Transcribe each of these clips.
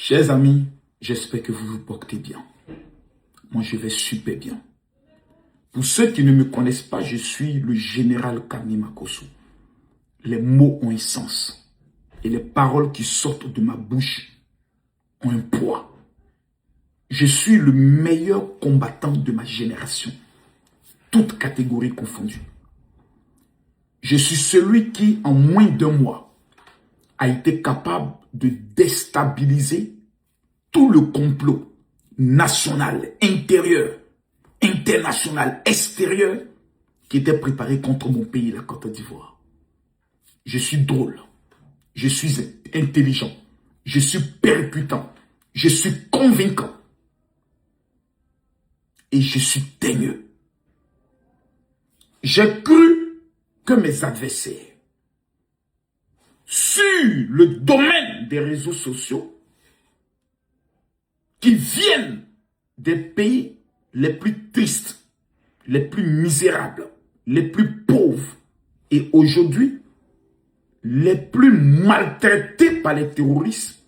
Chers amis, j'espère que vous vous portez bien. Moi, je vais super bien. Pour ceux qui ne me connaissent pas, je suis le général Kami Makosso. Les mots ont un sens. Et les paroles qui sortent de ma bouche ont un poids. Je suis le meilleur combattant de ma génération. Toutes catégories confondues. Je suis celui qui, en moins d'un mois, a été capable de déstabiliser tout le complot national, intérieur, international, extérieur, qui était préparé contre mon pays, la Côte d'Ivoire. Je suis drôle, je suis intelligent, je suis percutant, je suis convaincant et je suis teigneux. J'ai cru que mes adversaires, sur le domaine des réseaux sociaux, qui viennent des pays les plus tristes, les plus misérables, les plus pauvres, et aujourd'hui, les plus maltraités par les terroristes,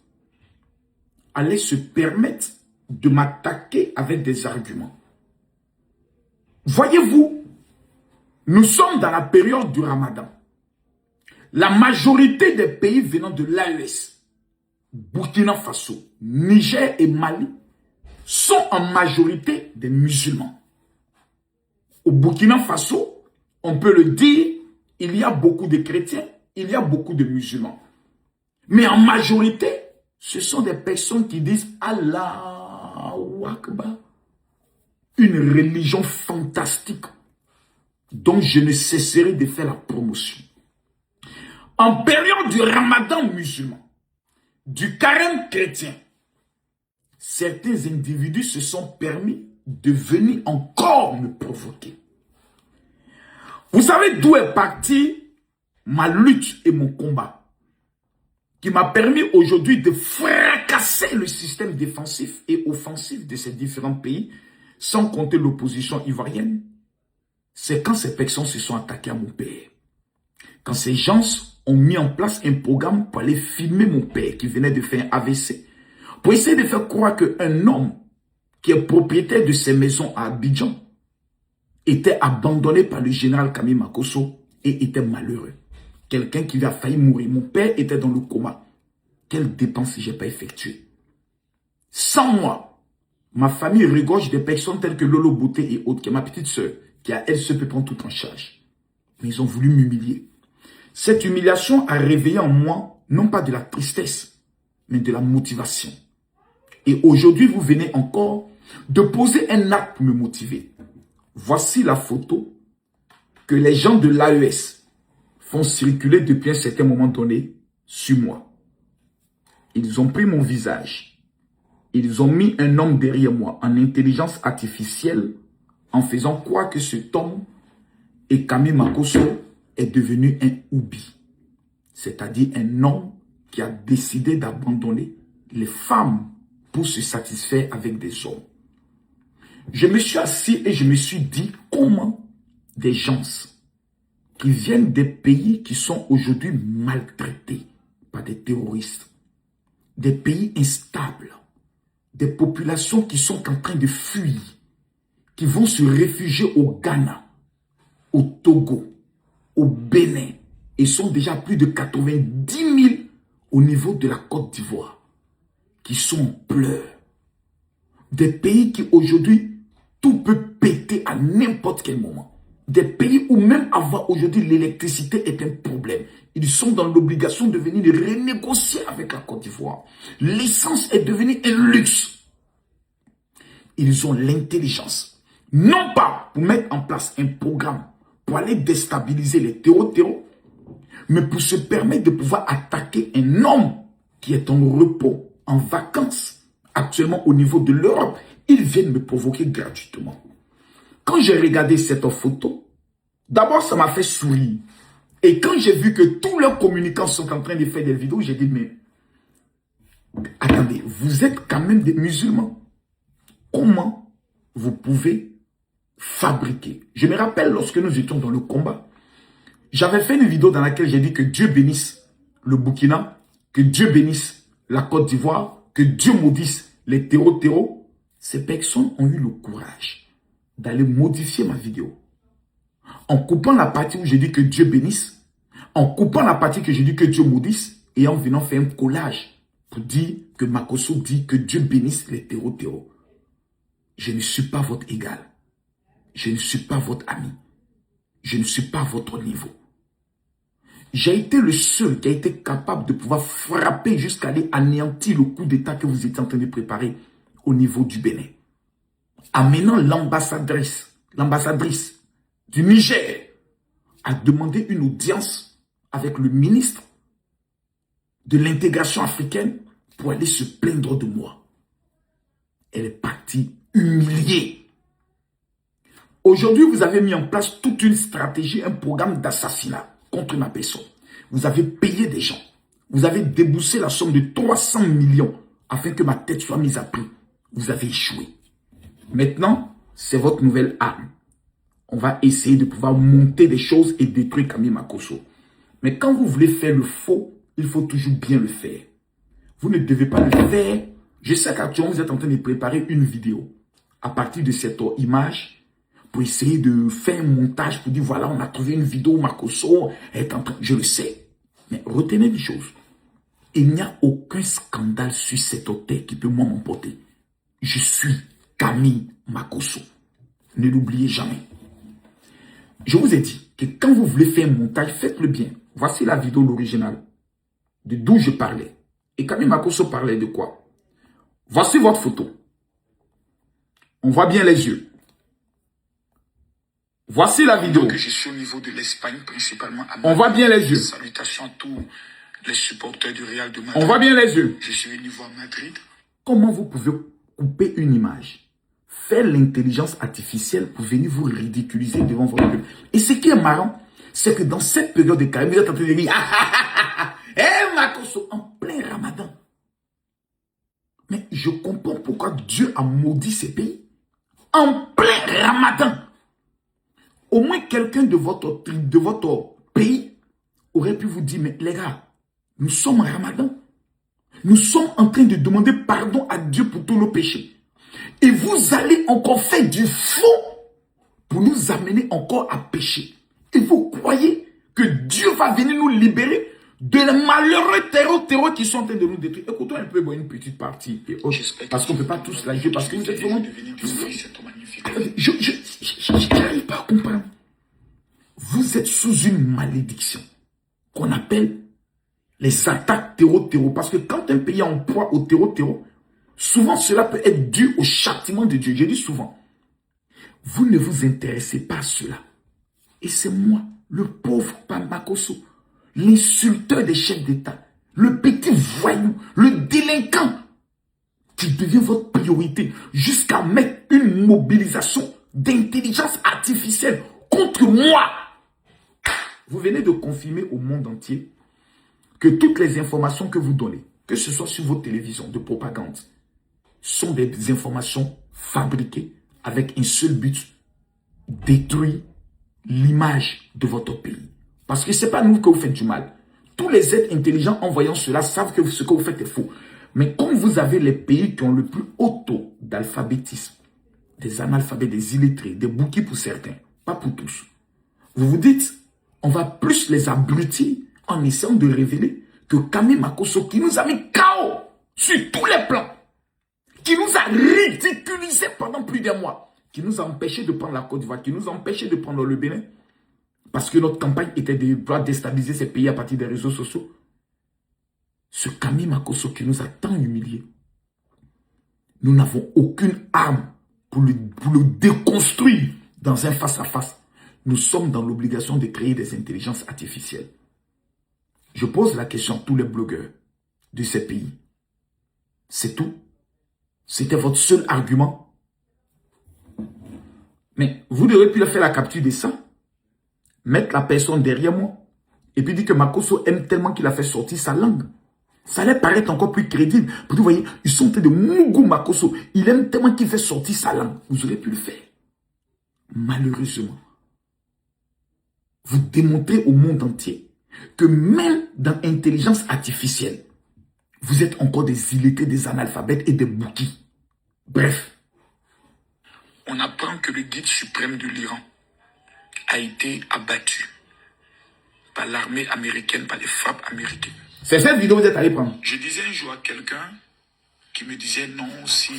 allaient se permettre de m'attaquer avec des arguments. Voyez-vous, nous sommes dans la période du Ramadan. La majorité des pays venant de l'AES, Burkina Faso, Niger et Mali, sont en majorité des musulmans. Au Burkina Faso, on peut le dire, il y a beaucoup de chrétiens, il y a beaucoup de musulmans. Mais en majorité, ce sont des personnes qui disent Allahu Akbar. Une religion fantastique dont je ne cesserai de faire la promotion. En période du Ramadan musulman, du carême chrétien, certains individus se sont permis de venir encore me provoquer. Vous savez d'où est partie ma lutte et mon combat, qui m'a permis aujourd'hui de fracasser le système défensif et offensif de ces différents pays, sans compter l'opposition ivoirienne. C'est quand ces personnes se sont attaquées à mon père. Quand ces gens ont mis en place un programme pour aller filmer mon père qui venait de faire un AVC, pour essayer de faire croire qu'un homme qui est propriétaire de ces maisons à Abidjan était abandonné par le général Kami Makosso et était malheureux. Quelqu'un qui a failli mourir. Mon père était dans le coma. Quelle dépense j'ai pas effectuée? Sans moi, ma famille regorge des personnes telles que Lolo Bouté et autres, qui est ma petite sœur, qui a elle se peut prendre tout en charge. Mais ils ont voulu m'humilier. Cette humiliation a réveillé en moi, non pas de la tristesse, mais de la motivation. Et aujourd'hui, vous venez encore de poser un acte pour me motiver. Voici la photo que les gens de l'AES font circuler depuis un certain moment donné sur moi. Ils ont pris mon visage. Ils ont mis un homme derrière moi en intelligence artificielle en faisant croire que cet homme est Kami Makosso est devenu un oubi, c'est-à-dire un homme qui a décidé d'abandonner les femmes pour se satisfaire avec des hommes. Je me suis assis et je me suis dit comment des gens qui viennent des pays qui sont aujourd'hui maltraités par des terroristes, des pays instables, des populations qui sont en train de fuir, qui vont se réfugier au Ghana, au Togo, au Bénin, et sont déjà plus de 90 000 au niveau de la Côte d'Ivoire, qui sont en pleurs. Des pays qui aujourd'hui, tout peut péter à n'importe quel moment. Des pays où même avoir aujourd'hui l'électricité est un problème. Ils sont dans l'obligation de venir renégocier avec la Côte d'Ivoire. L'essence est devenue un luxe. Ils ont l'intelligence, non pas pour mettre en place un programme pour aller déstabiliser les terreaux, mais pour se permettre de pouvoir attaquer un homme qui est en repos, en vacances, actuellement au niveau de l'Europe. Ils viennent me provoquer gratuitement. Quand j'ai regardé cette photo, d'abord ça m'a fait sourire. Et quand j'ai vu que tous leurs communicants sont en train de faire des vidéos, j'ai dit, mais attendez, vous êtes quand même des musulmans. Comment vous pouvez fabriquer? Je me rappelle lorsque nous étions dans le combat, j'avais fait une vidéo dans laquelle j'ai dit que Dieu bénisse le Burkina, que Dieu bénisse la Côte d'Ivoire, que Dieu maudisse les terreaux, ces personnes ont eu le courage d'aller modifier ma vidéo. En coupant la partie où j'ai dit que Dieu bénisse, en coupant la partie que j'ai dit que Dieu maudisse, et en venant faire un collage pour dire que Makosso dit que Dieu bénisse les terreaux. Je ne suis pas votre égal. Je ne suis pas votre ami. Je ne suis pas à votre niveau. J'ai été le seul qui a été capable de pouvoir frapper jusqu'à aller anéantir le coup d'État que vous étiez en train de préparer au niveau du Bénin. Amenant l'ambassadrice du Niger à demander une audience avec le ministre de l'intégration africaine pour aller se plaindre de moi. Elle est partie humiliée. Aujourd'hui, vous avez mis en place toute une stratégie, un programme d'assassinat contre ma personne. Vous avez payé des gens. Vous avez déboursé la somme de 300 millions afin que ma tête soit mise à prix. Vous avez échoué. Maintenant, c'est votre nouvelle arme. On va essayer de pouvoir monter des choses et détruire Camille Makosso. Mais quand vous voulez faire le faux, il faut toujours bien le faire. Vous ne devez pas le faire. Je sais qu'actuellement, vous êtes en train de préparer une vidéo à partir de cette image pour essayer de faire un montage pour dire voilà, on a trouvé une vidéo où Makosso est en train. Je le sais. Mais retenez une chose. Il n'y a aucun scandale sur cette terre qui peut m'emporter. Je suis Camille Makosso. Ne l'oubliez jamais. Je vous ai dit que quand vous voulez faire un montage, faites-le bien. Voici la vidéo, l'original, de d'où je parlais. Et Camille Makosso parlait de quoi? Voici votre photo. On voit bien les yeux. Voici la vidéo. Que je suis au niveau de l'Espagne, principalement à Madrid. On voit bien les yeux. Salutations à tous les supporters du Real de Madrid. On voit bien les yeux. Je suis venu voir Madrid. Comment vous pouvez couper une image, faire l'intelligence artificielle pour venir vous ridiculiser devant votre peuple? Et ce qui est marrant, c'est que dans cette période de carême, vous êtes en train de dire hé Makosso, en plein Ramadan. Mais je comprends pourquoi Dieu a maudit ces pays. En plein Ramadan. Au moins quelqu'un de votre pays aurait pu vous dire, mais les gars, nous sommes en Ramadan. Nous sommes en train de demander pardon à Dieu pour tous nos péchés. Et vous allez encore faire du faux pour nous amener encore à pécher. Et vous croyez que Dieu va venir nous libérer de les malheureux terreaux qui sont en train de nous détruire. Écoutons un peu une petite partie. Parce qu'on ne peut pas tous la jouer. Parce que vous êtes vraiment... Je n'arrive pas à comprendre. Vous êtes sous une malédiction qu'on appelle les attaques terreau. Parce que quand un pays est en proie au terreau, souvent cela peut être dû au châtiment de Dieu. Je dis souvent, vous ne vous intéressez pas à cela. Et c'est moi, le pauvre Makosso, l'insulteur des chefs d'État, le petit voyou, le délinquant, qui devient votre priorité jusqu'à mettre une mobilisation d'intelligence artificielle contre moi. Vous venez de confirmer au monde entier que toutes les informations que vous donnez, que ce soit sur vos télévisions de propagande, sont des informations fabriquées avec un seul but, détruire l'image de votre pays. Parce que ce n'est pas nous que vous faites du mal. Tous les êtres intelligents en voyant cela savent que ce que vous faites est faux. Mais comme vous avez les pays qui ont le plus haut taux d'alphabétisme, des analphabètes, des illettrés, des bouquets pour certains, pas pour tous, vous vous dites, on va plus les abrutir en essayant de révéler que Camille Makosso, qui nous a mis KO sur tous les plans, qui nous a ridiculisés pendant plus d'un mois, qui nous a empêchés de prendre la Côte d'Ivoire, qui nous a empêchés de prendre le Bénin, parce que notre campagne était de vouloir déstabiliser ces pays à partir des réseaux sociaux. Ce Camille Makosso qui nous a tant humiliés, nous n'avons aucune arme pour le déconstruire dans un face-à-face. Nous sommes dans l'obligation de créer des intelligences artificielles. Je pose la question à tous les blogueurs de ces pays. C'est tout. C'était votre seul argument. Mais vous devez plus faire la capture de ça, mettre la personne derrière moi, et puis dire que Makosso aime tellement qu'il a fait sortir sa langue. Ça allait paraître encore plus crédible. Vous voyez, ils sont en train de Mougou Makosso. Il aime tellement qu'il fait sortir sa langue. Vous aurez pu le faire. Malheureusement, vous démontrez au monde entier que même dans l'intelligence artificielle, Vous êtes encore des illettrés, des analphabètes et des bouquis. Bref. On apprend que le guide suprême de l'Iran a été abattu par l'armée américaine, par les frappes américaines. C'est cette vidéo que vous êtes allé prendre. Je disais un jour à quelqu'un qui me disait non, si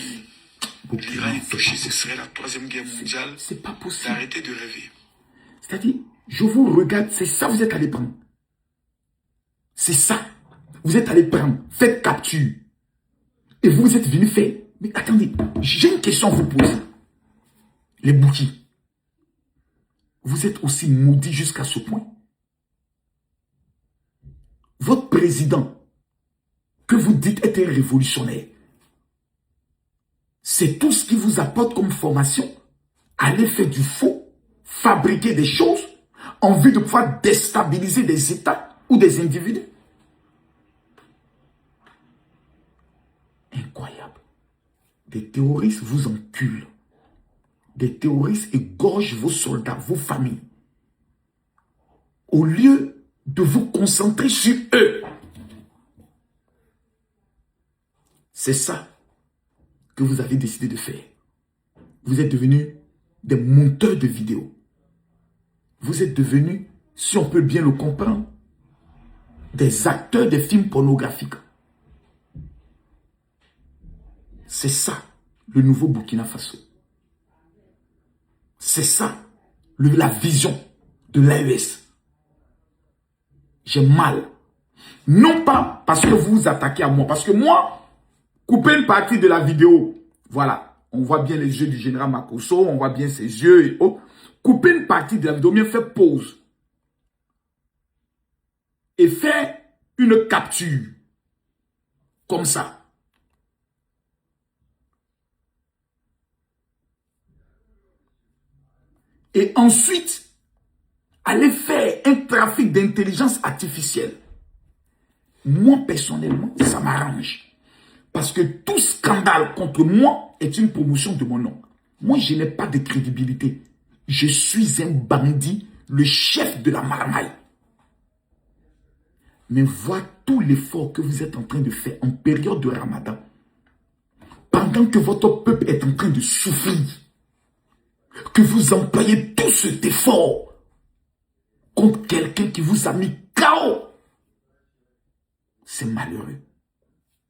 l'Iran est touché, ce serait la 3e guerre mondiale. C'est pas possible. D'arrêter de rêver. C'est-à-dire, je vous regarde, c'est ça que vous êtes allé prendre. C'est ça. Vous êtes allé prendre, faites capture. Et vous êtes venu faire. Mais attendez, j'ai une question à vous poser. Les bouquins. Vous êtes aussi maudits jusqu'à ce point. Votre président, que vous dites être un révolutionnaire, c'est tout ce qui vous apporte comme formation. Aller faire du faux, fabriquer des choses, en vue de pouvoir déstabiliser des États ou des individus. Incroyable. Des terroristes vous enculent. Des terroristes égorgent vos soldats, vos familles. Au lieu de vous concentrer sur eux. C'est ça que vous avez décidé de faire. Vous êtes devenus des monteurs de vidéos. Vous êtes devenus, si on peut bien le comprendre, des acteurs de films pornographiques. C'est ça, le nouveau Burkina Faso. C'est ça, la vision de l'AES. J'ai mal. Non pas parce que vous vous attaquez à moi. Parce que moi, couper une partie de la vidéo, voilà, on voit bien les yeux du général Makosso, on voit bien ses yeux et autres. Couper une partie de la vidéo, bien faire pause. Et faire une capture. Comme ça. Et ensuite, aller faire un trafic d'intelligence artificielle. Moi, personnellement, ça m'arrange. Parce que tout scandale contre moi est une promotion de mon nom. Moi, je n'ai pas de crédibilité. Je suis un bandit, le chef de la marmaille. Mais vois tout l'effort que vous êtes en train de faire en période de Ramadan. Pendant que votre peuple est en train de souffrir. Que vous employez tout cet effort contre quelqu'un qui vous a mis KO. C'est malheureux.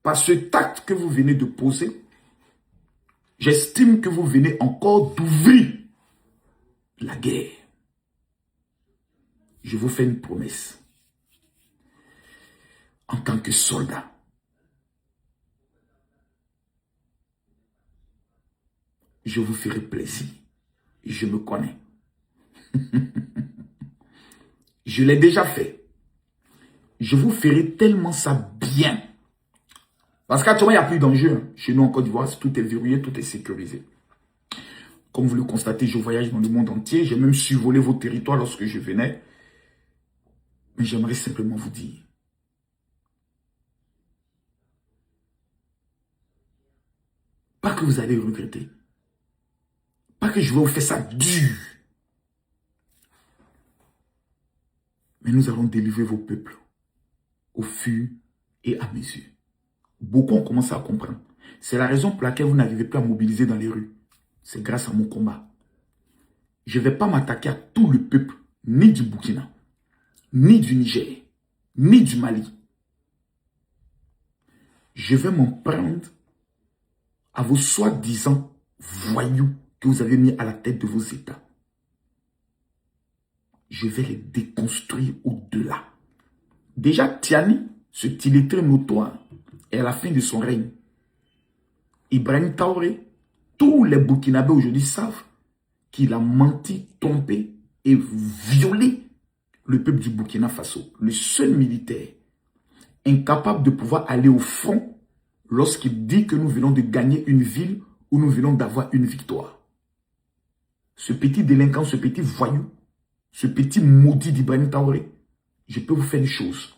Par cet acte que vous venez de poser, j'estime que vous venez encore d'ouvrir la guerre. Je vous fais une promesse. En tant que soldat, je vous ferai plaisir. Je me connais. Je l'ai déjà fait. Je vous ferai tellement ça bien. Parce qu'actuellement, il n'y a plus d'enjeu. Chez nous en Côte d'Ivoire, tout est verrouillé, tout est sécurisé. Comme vous le constatez, je voyage dans le monde entier. J'ai même survolé vos territoires lorsque je venais. Mais j'aimerais simplement vous dire. Pas que vous allez regretter. Pas que je vais vous faire ça dur. Mais nous allons délivrer vos peuples au fur et à mesure. Beaucoup ont commencé à comprendre. C'est la raison pour laquelle vous n'arrivez plus à mobiliser dans les rues. C'est grâce à mon combat. Je ne vais pas m'attaquer à tout le peuple, ni du Burkina, ni du Niger, ni du Mali. Je vais m'en prendre à vos soi-disant voyous que vous avez mis à la tête de vos États. Je vais les déconstruire au-delà. Déjà, Tiani, ce illettré notoire, est à la fin de son règne. Ibrahim Traoré, tous les Burkinabés aujourd'hui savent qu'il a menti, trompé et violé le peuple du Burkina Faso. Le seul militaire incapable de pouvoir aller au front lorsqu'il dit que nous venons de gagner une ville ou nous venons d'avoir une victoire. Ce petit délinquant, ce petit voyou, ce petit maudit d'Ibrahim Traoré, je peux vous faire une chose.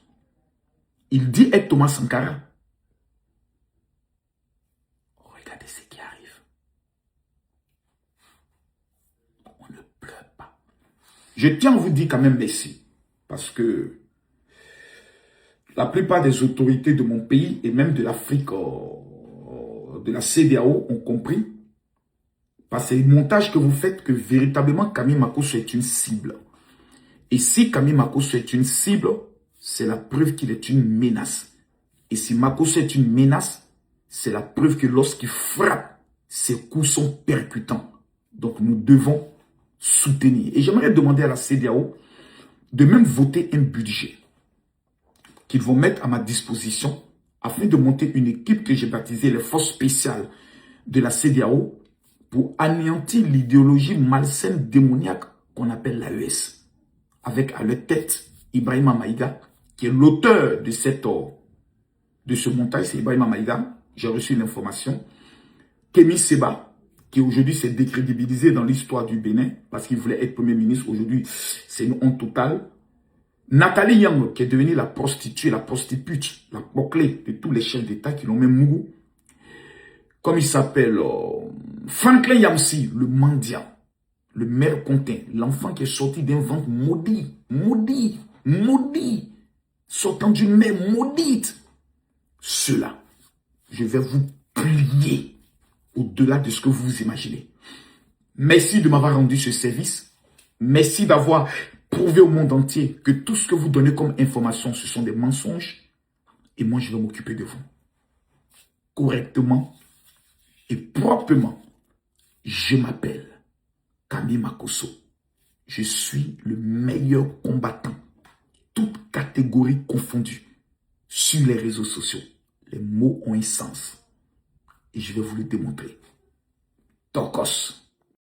Il dit être Thomas Sankara. Regardez ce qui arrive. On ne pleure pas. Je tiens à vous dire quand même merci. Parce que La plupart des autorités de mon pays et même de l'Afrique, de la CEDEAO ont compris, parce que c'est le montage que vous faites, que véritablement Camille Makosso est une cible. Et si Camille Makosso est une cible, c'est la preuve qu'il est une menace. Et si Makosso est une menace, c'est la preuve que lorsqu'il frappe, ses coups sont percutants. Donc nous devons soutenir. Et j'aimerais demander à la CEDEAO de même voter un budget qu'ils vont mettre à ma disposition afin de monter une équipe que j'ai baptisée les forces spéciales de la CEDEAO pour anéantir l'idéologie malsaine démoniaque qu'on appelle l'AES. Avec à leur tête Ibrahima Maïga, qui est l'auteur de ce montage, c'est Ibrahima Maïga. J'ai reçu l'information. Kémy Seba, qui aujourd'hui s'est décrédibilisé dans l'histoire du Bénin parce qu'il voulait être Premier ministre. Aujourd'hui, c'est une honte totale. Nathalie Yang, qui est devenue la prostituée, la prostitute, la clé de tous les chefs d'État qui l'ont même mouru. Comme il s'appelle, Franklin Yamsi, le mendiant, le maire Contin, l'enfant qui est sorti d'un ventre maudit, sortant d'une mère maudite. Cela, je vais vous plier au-delà de ce que vous imaginez. Merci de m'avoir rendu ce service. Merci d'avoir prouvé au monde entier que tout ce que vous donnez comme information, ce sont des mensonges. Et moi, je vais m'occuper de vous. Correctement et proprement. Je m'appelle Camille Makosso. Je suis le meilleur combattant, toutes catégories confondues, sur les réseaux sociaux. Les mots ont un sens. Et je vais vous le démontrer. Tokos.